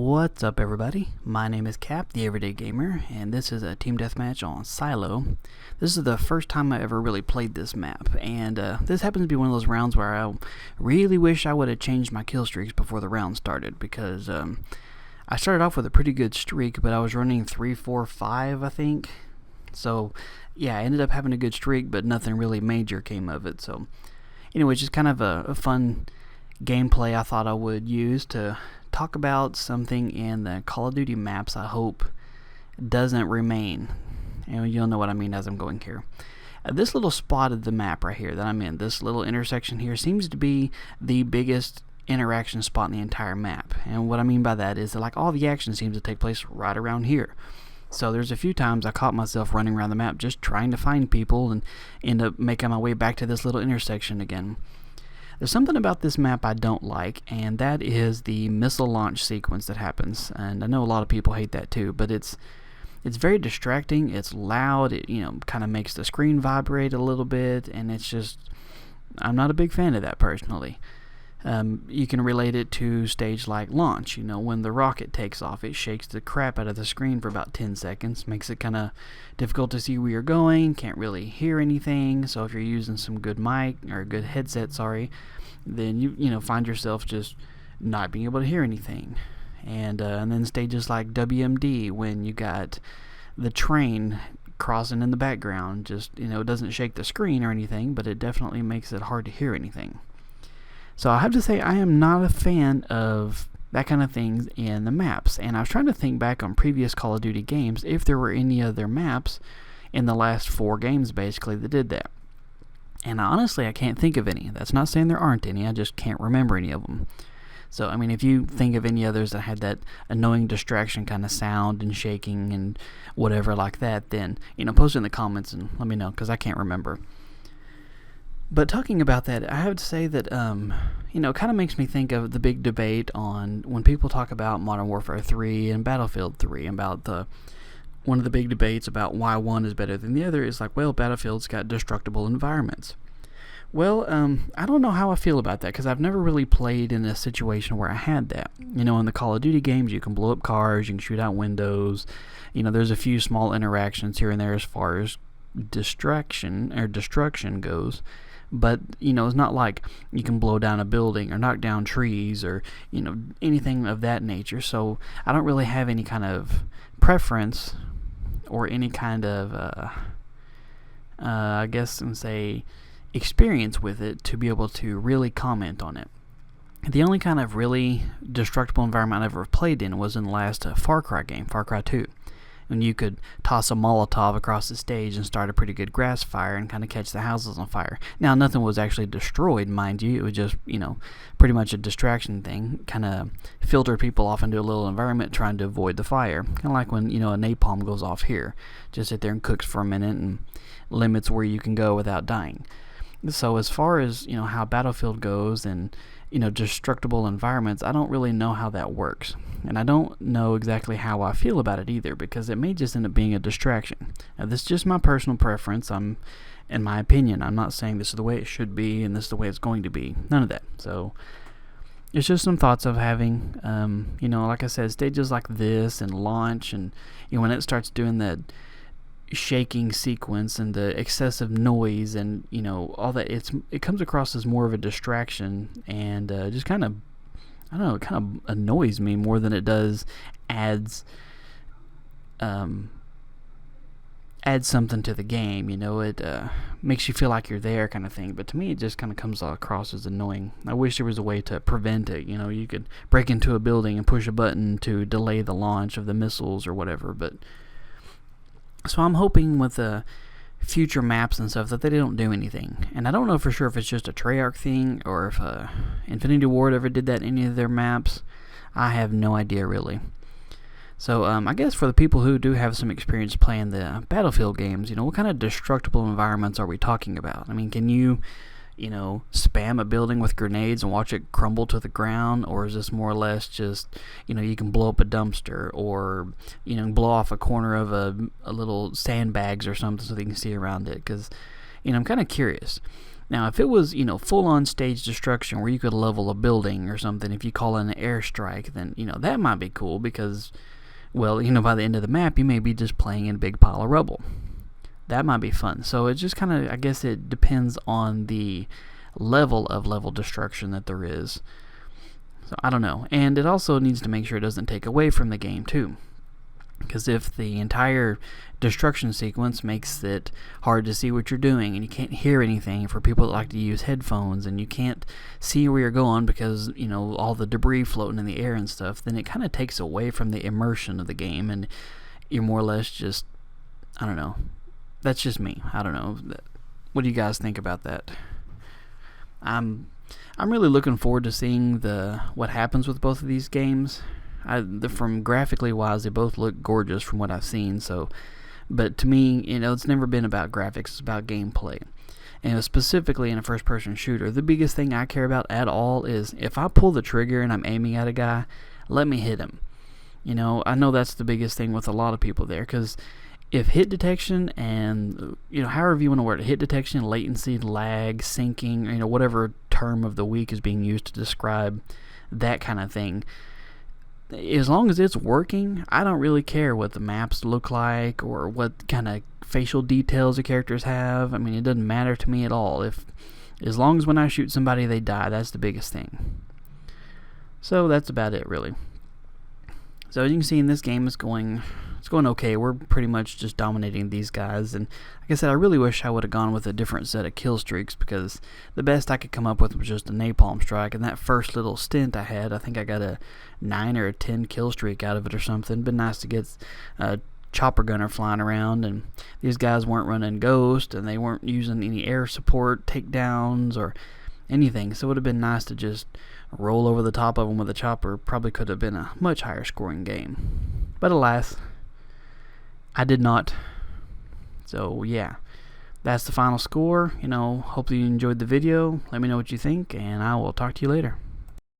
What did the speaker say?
What's up, everybody? My name is Cap, the Everyday Gamer, and this is a team deathmatch on Silo. This is the first time I ever really played this map, and this happens to be one of those rounds where I really wish I would have changed my kill streaks before the round started, because I started off with a pretty good streak, but I was running 3, 4, 5, I think. So, yeah, I ended up having a good streak, but nothing really major came of it. So, anyway, just kind of a fun gameplay I thought I would use to talk about something in the Call of Duty maps I hope doesn't remain. And you'll know what I mean as I'm going here. This little spot of the map right here that I'm in, this little intersection here, seems to be the biggest interaction spot in the entire map. And what I mean by that is that like all the action seems to take place right around here. So there's a few times I caught myself running around the map just trying to find people and end up making my way back to this little intersection again. There's something about this map I don't like, and that is the missile launch sequence that happens. And I know a lot of people hate that too, but it's very distracting. It's loud. It kind of makes the screen vibrate a little bit, and it's just, I'm not a big fan of that personally. You can relate it to stage like launch. When the rocket takes off, it shakes the crap out of the screen for about 10 seconds, makes it kind of difficult to see where you're going, can't really hear anything. So if you're using some good mic or good headset, then you find yourself just not being able to hear anything. And then stages like WMD, when you got the train crossing in the background, just it doesn't shake the screen or anything, but it definitely makes it hard to hear anything. So I have to say I am not a fan of that kind of things in the maps. And I was trying to think back on previous Call of Duty games if there were any other maps in the last 4 games basically that did that. And honestly, I can't think of any. That's not saying there aren't any, I just can't remember any of them. So, I mean, if you think of any others that had that annoying distraction kind of sound and shaking and whatever like that, then, post it in the comments and let me know, because I can't remember. But talking about that, I have to say that, it kind of makes me think of the big debate on when people talk about Modern Warfare 3 and Battlefield 3, about one of the big debates about why one is better than the other is like, well, Battlefield's got destructible environments. Well, I don't know how I feel about that, because I've never really played in a situation where I had that. In the Call of Duty games, you can blow up cars, you can shoot out windows, there's a few small interactions here and there as far as destruction goes. But, it's not like you can blow down a building or knock down trees or, anything of that nature. So I don't really have any kind of preference or any kind of, I guess I'm say, experience with it to be able to really comment on it. The only kind of really destructible environment I've ever played in was in the last Far Cry game, Far Cry 2. When you could toss a Molotov across the stage and start a pretty good grass fire and kind of catch the houses on fire. Now, nothing was actually destroyed, mind you. It was just, pretty much a distraction thing. Kind of filtered people off into a little environment trying to avoid the fire. Kind of like when, a napalm goes off here. Just sit there and cooks for a minute and limits where you can go without dying. So as far as, how Battlefield goes and, destructible environments, I don't really know how that works. And I don't know exactly how I feel about it either, because it may just end up being a distraction. Now, this is just my personal preference. In my opinion, I'm not saying this is the way it should be and this is the way it's going to be. None of that. So it's just some thoughts of having, like I said, stages like this and launch, and when it starts doing that shaking sequence and the excessive noise and all that, it comes across as more of a distraction, and just kind of, I don't know, it kind of annoys me more than it does adds something to the game. It makes you feel like you're there kind of thing, but to me it just kind of comes across as annoying. I wish there was a way to prevent it. You could break into a building and push a button to delay the launch of the missiles or whatever, but so I'm hoping with the future maps and stuff that they don't do anything. And I don't know for sure if it's just a Treyarch thing or if Infinity Ward ever did that in any of their maps. I have no idea really. So I guess for the people who do have some experience playing the Battlefield games, what kind of destructible environments are we talking about? I mean, can you spam a building with grenades and watch it crumble to the ground? Or is this more or less just, you can blow up a dumpster or, blow off a corner of a little sandbags or something so they can see around it? Because, I'm kind of curious. Now, if it was, full-on stage destruction where you could level a building or something, if you call in an airstrike, then, that might be cool because, well, by the end of the map, you may be just playing in a big pile of rubble. That might be fun. So it just kind of, I guess it depends on the level of level destruction that there is. So I don't know. And it also needs to make sure it doesn't take away from the game too. Because if the entire destruction sequence makes it hard to see what you're doing and you can't hear anything for people that like to use headphones and you can't see where you're going because, all the debris floating in the air and stuff, then it kind of takes away from the immersion of the game and you're more or less just, I don't know. That's just me. I don't know. What do you guys think about that? I'm really looking forward to seeing what happens with both of these games. From graphically wise, they both look gorgeous from what I've seen. So, but to me, it's never been about graphics. It's about gameplay. And specifically in a first-person shooter, the biggest thing I care about at all is if I pull the trigger and I'm aiming at a guy, let me hit him. I know that's the biggest thing with a lot of people there, because if hit detection and, however you want to word it, hit detection, latency, lag, syncing, whatever term of the week is being used to describe that kind of thing, as long as it's working, I don't really care what the maps look like or what kind of facial details the characters have. I mean, it doesn't matter to me at all. As long as when I shoot somebody they die, that's the biggest thing. So that's about it, really. So as you can see in this game, it's going okay. We're pretty much just dominating these guys, and like I said, I really wish I would have gone with a different set of kill streaks, because the best I could come up with was just a napalm strike, and that first little stint I had, I think I got a 9 or a 10 kill streak out of it or something. Been nice to get a chopper gunner flying around, and these guys weren't running Ghost, and they weren't using any air support, takedowns, or anything, so it would have been nice to just roll over the top of them with a chopper. Probably could have been a much higher scoring game, but alas, I did not. So yeah, that's the final score. Hopefully you enjoyed the video. Let me know what you think, and I will talk to you later.